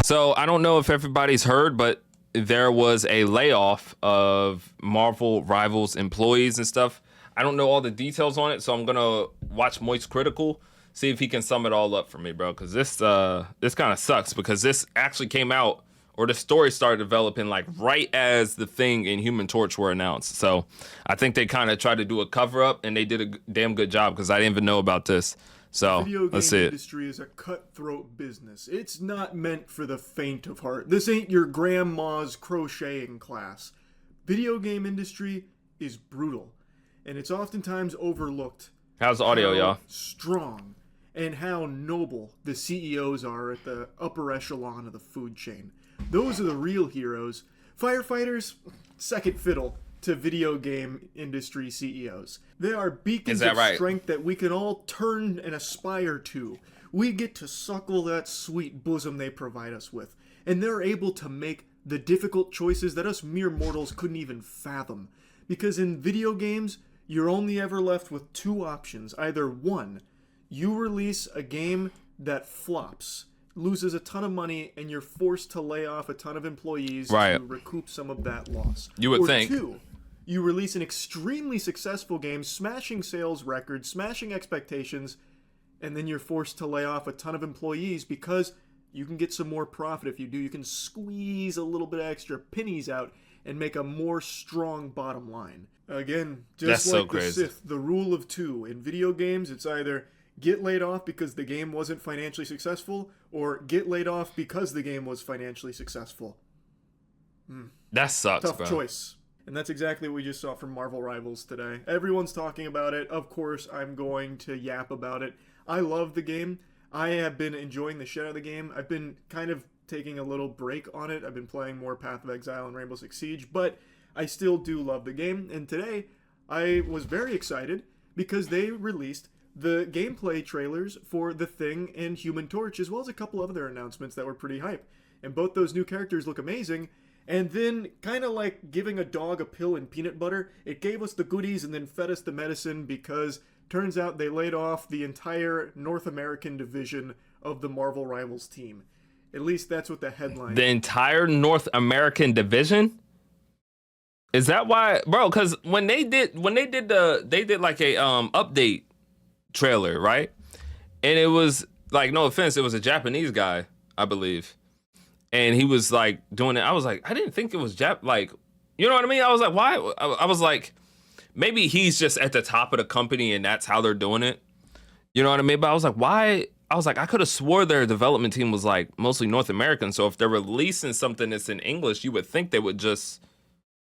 So I don't know if everybody's heard, but there was a layoff of Marvel Rivals employees and stuff. I don't know all the details on it, so I'm gonna watch Moist Critical, see if he can sum it all up for me, bro. Because this kind of sucks, because this actually came out, or the story started developing like right as the Thing and Human Torch were announced. So I think they kind of tried to do a cover up, and they did a damn good job, because I didn't even know about this. So video let's game see it. industry is a cutthroat business. It's not meant for the faint of heart. This ain't your grandma's crocheting class. Video game industry is brutal, and it's oftentimes overlooked. How's the audio, how y'all? strong and how noble the CEOs are at the upper echelon of the food chain. Those are the real heroes. Firefighters, second fiddle to video game industry CEOs. They are beacons of strength that we can all turn and aspire to. We get to suckle that sweet bosom they provide us with, and they're able to make the difficult choices that us mere mortals couldn't even fathom. Because in video games, you're only ever left with two options. Either one, you release a game that flops, loses a ton of money, and you're forced to lay off a ton of employees to recoup some of that loss. You would think. Or two, you release an extremely successful game, smashing sales records, smashing expectations, and then you're forced to lay off a ton of employees because you can get some more profit if you do. You can squeeze a little bit of extra pennies out and make a more strong bottom line. Again, just like the Sith, the rule of two. In video games, it's either get laid off because the game wasn't financially successful, or get laid off because the game was financially successful. That sucks, Tough bro. choice. And that's exactly what we just saw from Marvel Rivals today. Everyone's talking about it. Of course, I'm going to yap about it. I love the game. I have been enjoying the shit out of the game. I've been kind of taking a little break on it. I've been playing more Path of Exile and Rainbow Six Siege, but I still do love the game. And today, I was very excited because they released the gameplay trailers for The Thing and Human Torch, as well as a couple of other announcements that were pretty hype. And both those new characters look amazing. And then, kind of like giving a dog a pill and peanut butter, it gave us the goodies and then fed us the medicine, because turns out they laid off the entire North American division of the Marvel Rivals team. At least that's what the headline. The entire North American division? Is that why, bro? Because when they did like a update trailer, right? And it was like, no offense, it was a Japanese guy, I believe. And he was like doing it. I was like, I didn't think it was like, you know what I mean? I was like, why? I was like, maybe he's just at the top of the company and that's how they're doing it. You know what I mean? But I was like, why? I was like, I could have swore their development team was like mostly North American. So if they're releasing something that's in English, you would think they would just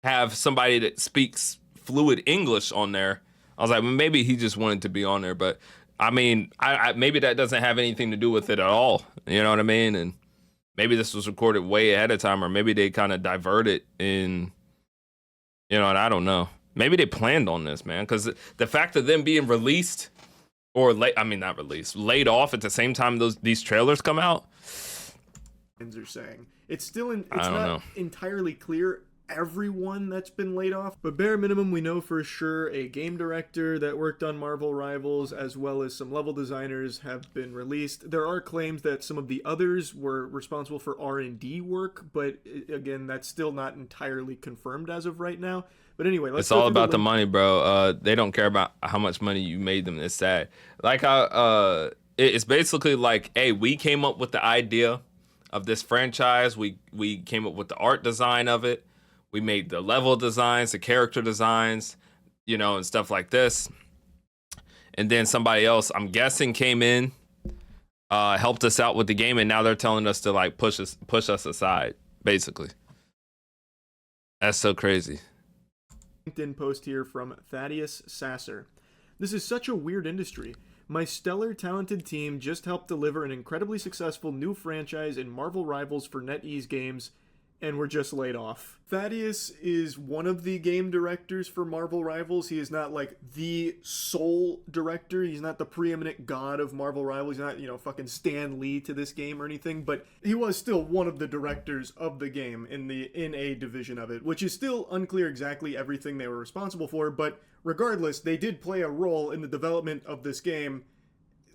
have somebody that speaks fluid English on there. I was like, well, maybe he just wanted to be on there. But I mean, I maybe that doesn't have anything to do with it at all. You know what I mean? And maybe this was recorded way ahead of time, or maybe they kind of diverted in, you know, and I don't know. Maybe they planned on this, man, because the fact of them being released or laid off at the same time these trailers come out. Are saying it's not entirely clear everyone that's been laid off, but bare minimum we know for sure a game director that worked on Marvel Rivals as well as some level designers have been released. There are claims that some of the others were responsible for R&D work, but again, that's still not entirely confirmed as of right now. But anyway, it's all about the money, bro. They don't care about how much money you made them. It's sad. Like how it's basically like, hey, we came up with the idea of this franchise. We came up with the art design of it. We made the level designs, the character designs, you know, and stuff like this. And then somebody else, I'm guessing, came in, helped us out with the game, and now they're telling us to like push us aside, basically. That's so crazy. LinkedIn post here from Thaddeus Sasser. This is such a weird industry. My stellar, talented team just helped deliver an incredibly successful new franchise in Marvel Rivals for NetEase Games, and we're just laid off. Thaddeus is one of the game directors for Marvel Rivals. He is not like the sole director. He's not the preeminent god of Marvel Rivals. He's not, you know, fucking Stan Lee to this game or anything, but he was still one of the directors of the game in a division of it, which is still unclear exactly everything they were responsible for, but regardless, they did play a role in the development of this game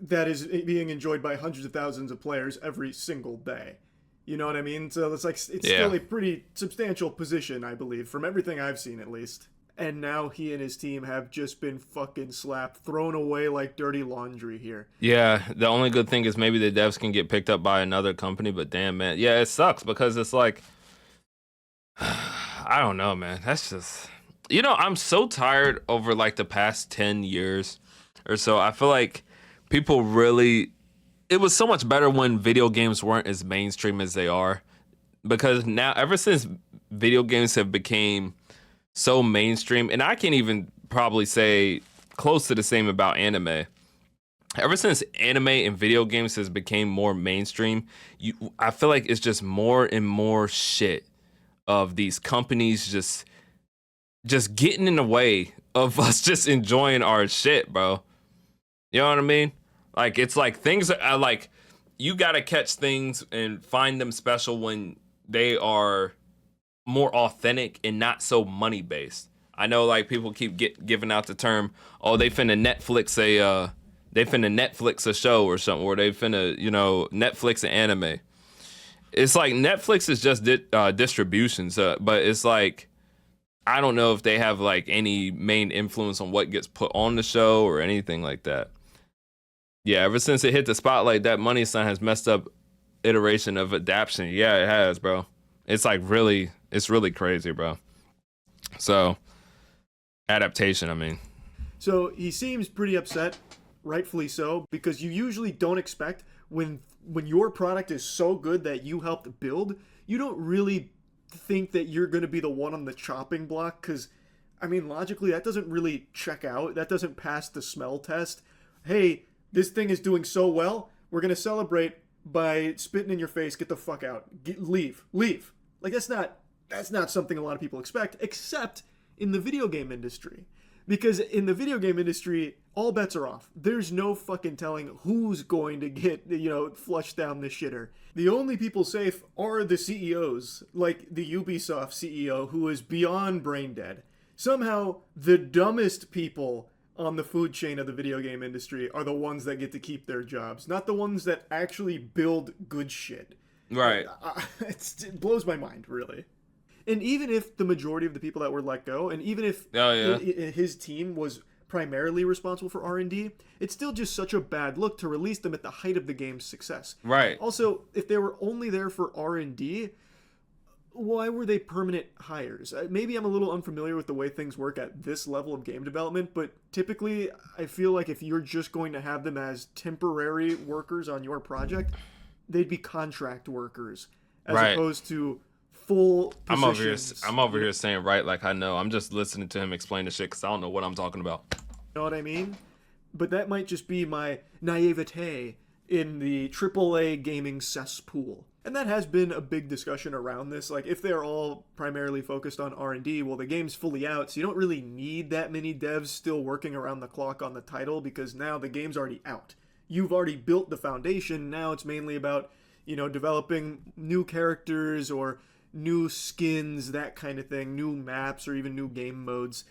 that is being enjoyed by hundreds of thousands of players every single day. You know what I mean? So it's like it's Yeah. still a pretty substantial position, I believe, from everything I've seen at least. And now he and his team have just been fucking slapped, thrown away like dirty laundry here. Yeah, the only good thing is maybe the devs can get picked up by another company, but damn, man. Yeah, it sucks because it's like, I don't know, man. That's just, I'm so tired over like the past 10 years or so. I feel like people really, it was so much better when video games weren't as mainstream as they are. Because now, ever since video games have became so mainstream, and I can't even probably say close to the same about anime. Ever since anime and video games has became more mainstream, I feel like it's just more and more shit of these companies just getting in the way of us just enjoying our shit, bro. You know what I mean? Like it's like things are like you gotta catch things and find them special when they are more authentic and not so money based. I know like people keep giving out the term, oh they finna Netflix a show or something, or they finna Netflix an anime. It's like Netflix is just distribution, so, but it's like I don't know if they have like any main influence on what gets put on the show or anything like that. Yeah, ever since it hit the spotlight, that money sign has messed up iteration of adaptation. Yeah, it has, bro. It's like it's really crazy, bro. So, adaptation, I mean. So he seems pretty upset, rightfully so, because you usually don't expect when your product is so good that you helped build, you don't really think that you're going to be the one on the chopping block because, I mean, logically, that doesn't really check out. That doesn't pass the smell test. Hey, this thing is doing so well, we're going to celebrate by spitting in your face, get the fuck out, leave. Like, that's not something a lot of people expect, except in the video game industry. Because in the video game industry, all bets are off. There's no fucking telling who's going to get, flushed down the shitter. The only people safe are the CEOs, like the Ubisoft CEO, who is beyond brain dead. Somehow, the dumbest people on the food chain of the video game industry are the ones that get to keep their jobs, not the ones that actually build good shit. Right. It blows my mind, really. And even if the majority of the people that were let go, and even if his team was primarily responsible for R&D, it's still just such a bad look to release them at the height of the game's success. Right. Also, if they were only there for R&D, why were they permanent hires? Maybe I'm a little unfamiliar with the way things work at this level of game development, but typically I feel like if you're just going to have them as temporary workers on your project, they'd be contract workers as opposed to full positions. I'm over here saying right like I know. I'm just listening to him explain the shit because I don't know what I'm talking about. You know what I mean? But that might just be my naivete in the AAA gaming cesspool. And that has been a big discussion around this. Like, if they're all primarily focused on R&D, well, the game's fully out, so you don't really need that many devs still working around the clock on the title because now the game's already out. You've already built the foundation. Now it's mainly about, developing new characters or new skins, that kind of thing, new maps or even new game modes,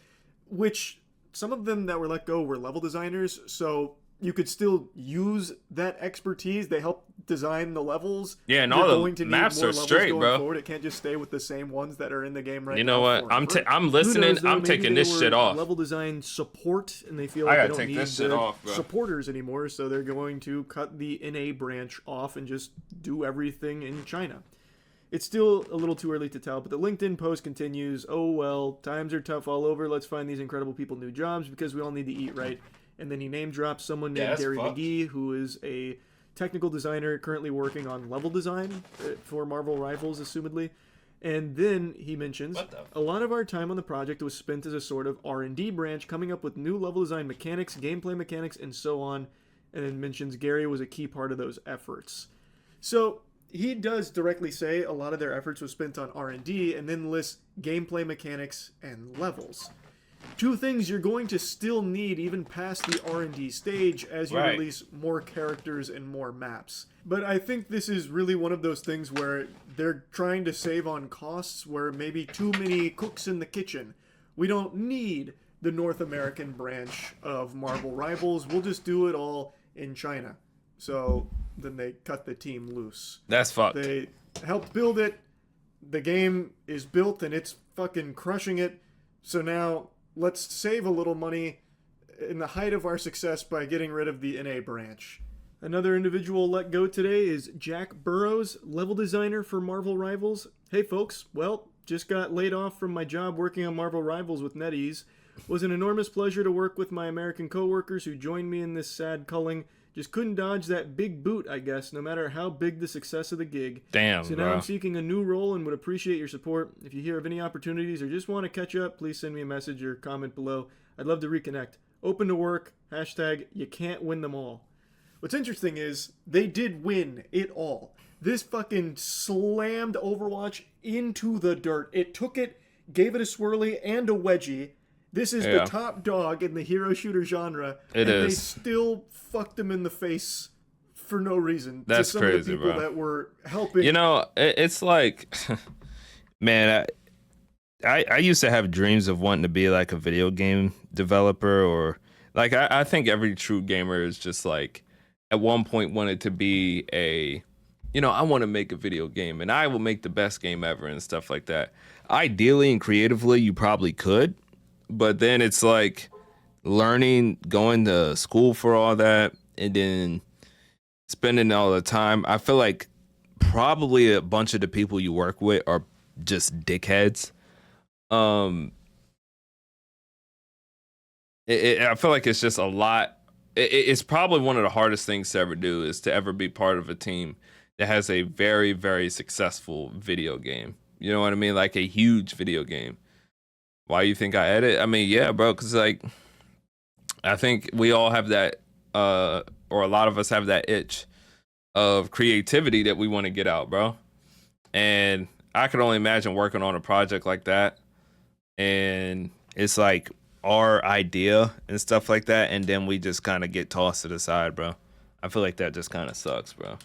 which some of them that were let go were level designers, so you could still use that expertise. They help design the levels. Yeah, and all the maps are straight, bro. Forward. It can't just stay with the same ones that are in the game right now. You know what? I'm listening. I'm taking this shit off. Level design support, and they feel like they don't need the supporters anymore, so they're going to cut the NA branch off and just do everything in China. It's still a little too early to tell, but the LinkedIn post continues, oh well, times are tough all over, let's find these incredible people new jobs because we all need to eat right. And then he name drops someone named Gary McGee, who is a technical designer currently working on level design for Marvel Rivals, assumedly. And then he mentions, a lot of our time on the project was spent as a sort of R&D branch, coming up with new level design mechanics, gameplay mechanics, and so on. And then mentions Gary was a key part of those efforts. So he does directly say a lot of their efforts was spent on R&D, and then lists gameplay mechanics and levels. Two things you're going to still need even past the R&D stage as you release more characters and more maps. But I think this is really one of those things where they're trying to save on costs, where maybe too many cooks in the kitchen. We don't need the North American branch of Marvel Rivals. We'll just do it all in China. So then they cut the team loose. That's fucked. helped build it. The game is built and it's fucking crushing it. So now let's save a little money in the height of our success by getting rid of the NA branch. Another individual let go today is Jack Burrows, level designer for Marvel Rivals. Hey folks, well, just got laid off from my job working on Marvel Rivals with NetEase. Was an enormous pleasure to work with my American coworkers who joined me in this sad culling. Just couldn't dodge that big boot, I guess, no matter how big the success of the gig. Damn, so bro. now I'm seeking a new role and would appreciate your support. If you hear of any opportunities or just want to catch up, please send me a message or comment below. I'd love to reconnect. Open to work. Hashtag you can't win them all. What's interesting is they did win it all. This fucking slammed Overwatch into the dirt. It took it, gave it a swirly and a wedgie. This is the top dog in the hero shooter genre. It is. They still fucked them in the face for no reason. That's to some crazy, of the people bro. that were helping. You know, it's like, man, I used to have dreams of wanting to be like a video game developer, or like I think every true gamer is just like at one point wanted to be a, you know, I want to make a video game and I will make the best game ever and stuff like that. Ideally and creatively, you probably could, but then it's like learning, going to school for all that, and then spending all the time. I feel like probably a bunch of the people you work with are just dickheads. I feel like it's just a lot. It's probably one of the hardest things to ever do, is to ever be part of a team that has a very, very successful video game. You know what I mean? Like a huge video game. Why you think I edit? I mean, yeah, bro, because like I think we all have that, or a lot of us have that itch of creativity that we want to get out, bro. And I could only imagine working on a project like that, and it's like our idea and stuff like that, and then we just kind of get tossed to the side, bro. I feel like that just kind of sucks, bro.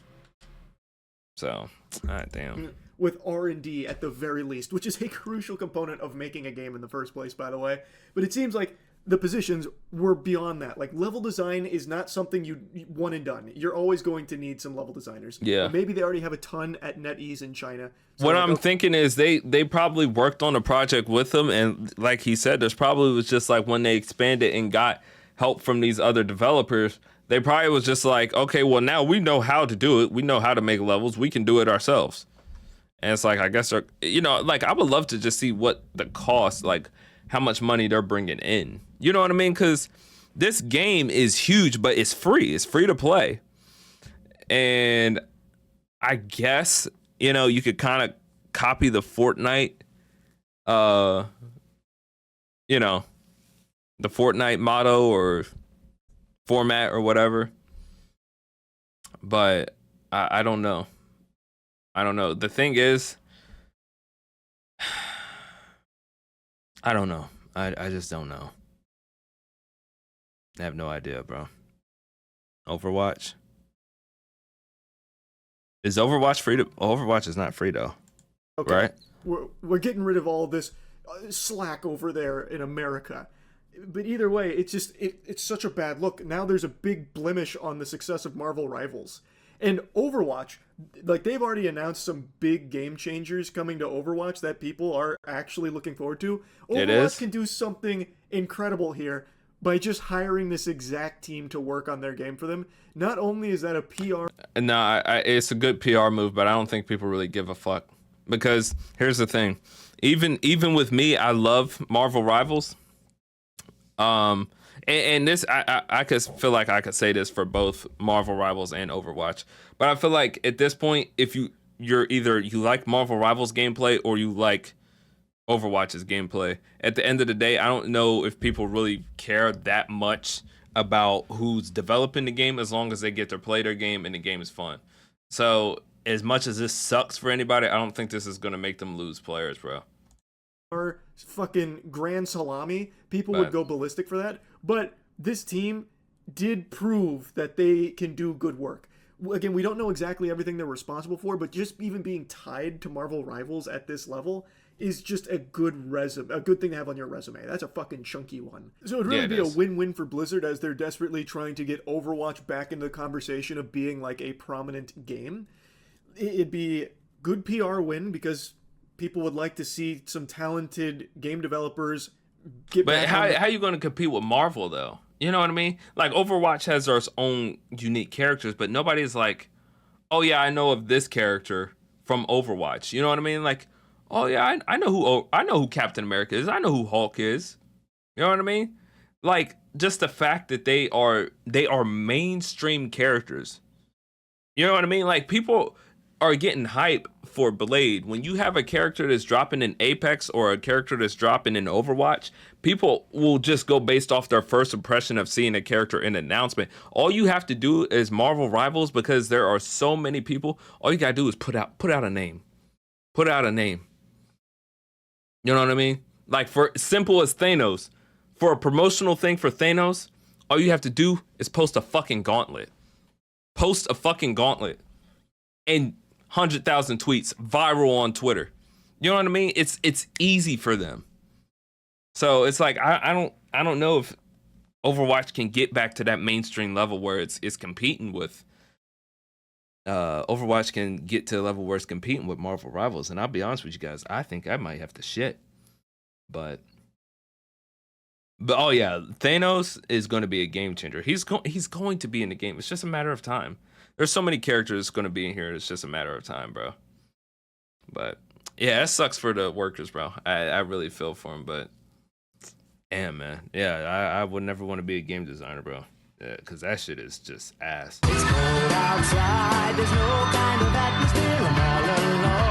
So, alright, damn. With R&D at the very least, which is a crucial component of making a game in the first place, by the way. But it seems like the positions were beyond that. Like, level design is not something you one and done. You're always going to need some level designers. Yeah. But maybe they already have a ton at NetEase in China. So what like, I'm thinking is they probably worked on a project with them, and like he said, there's probably was just like when they expanded and got help from these other developers, they probably was just like, okay, well now we know how to do it. We know how to make levels. We can do it ourselves. And it's like, I guess, you know, like I would love to just see what the cost, like how much money they're bringing in. You know what I mean? Because this game is huge, but it's free. It's free to play. And I guess, you know, you could kind of copy the Fortnite, you know, the Fortnite motto or format or whatever. But I don't know. I don't know. The thing is, I don't know. I just don't know. I have no idea, bro. Overwatch? Is Overwatch free to... Overwatch is not free, though. okay, right? We're getting rid of all this slack over there in America. But either way, it's just, it's such a bad look. Now there's a big blemish on the success of Marvel Rivals. And Overwatch, like they've already announced some big game changers coming to Overwatch that people are actually looking forward to. Overwatch can do something incredible here by just hiring this exact team to work on their game for them. Not only is that a PR... No, it's a good PR move, but I don't think people really give a fuck. Because here's the thing. Even with me, I love Marvel Rivals. And this, I could feel like I could say this for both Marvel Rivals and Overwatch. But I feel like at this point, if you're either you like Marvel Rivals gameplay or you like Overwatch's gameplay. At the end of the day, I don't know if people really care that much about who's developing the game as long as they get to play their game and the game is fun. So as much as this sucks for anybody, I don't think this is going to make them lose players, bro. Fucking grand salami, people would go ballistic for that. But this team did prove that they can do good work. Again, we don't know exactly everything they're responsible for, but just even being tied to Marvel Rivals at this level is just a good resume, a good thing to have on your resume. That's a fucking chunky one. So it'd really be a win-win for Blizzard as they're desperately trying to get Overwatch back into the conversation of being like a prominent game. It'd be good PR win because people would like to see some talented game developers get But back on the... how you going to compete with Marvel though? You know what I mean? Like Overwatch has their own unique characters, but nobody's like, oh yeah, I know of this character from Overwatch. You know what I mean? Like, oh yeah, I know who Captain America is. I know who Hulk is. You know what I mean? Like just the fact that they are mainstream characters. You know what I mean? Like people are getting hype for Blade. When you have a character that's dropping in Apex or a character that's dropping in Overwatch, people will just go based off their first impression of seeing a character in an announcement. All you have to do is Marvel Rivals, because there are so many people. All you gotta do is put out a name. Put out a name. You know what I mean? Like for simple as Thanos, for a promotional thing for Thanos, all you have to do is post a fucking gauntlet. Post a fucking gauntlet. And 100,000 tweets viral on Twitter. You know what I mean? It's easy for them. So it's like I don't know if Overwatch can get back to that mainstream level where it's competing with Overwatch can get to a level where it's competing with Marvel Rivals. And I'll be honest with you guys, I think I might have to shit. But oh yeah, Thanos is going to be a game changer. He's going to be in the game. It's just a matter of time. There's so many characters going to be in here. It's just a matter of time, bro. But yeah, that sucks for the workers, bro. I really feel for them, but damn, man. Yeah, I would never want to be a game designer, bro. Yeah, because that shit is just ass. It's cold outside. There's no kind of atmosphere. I'm all alone.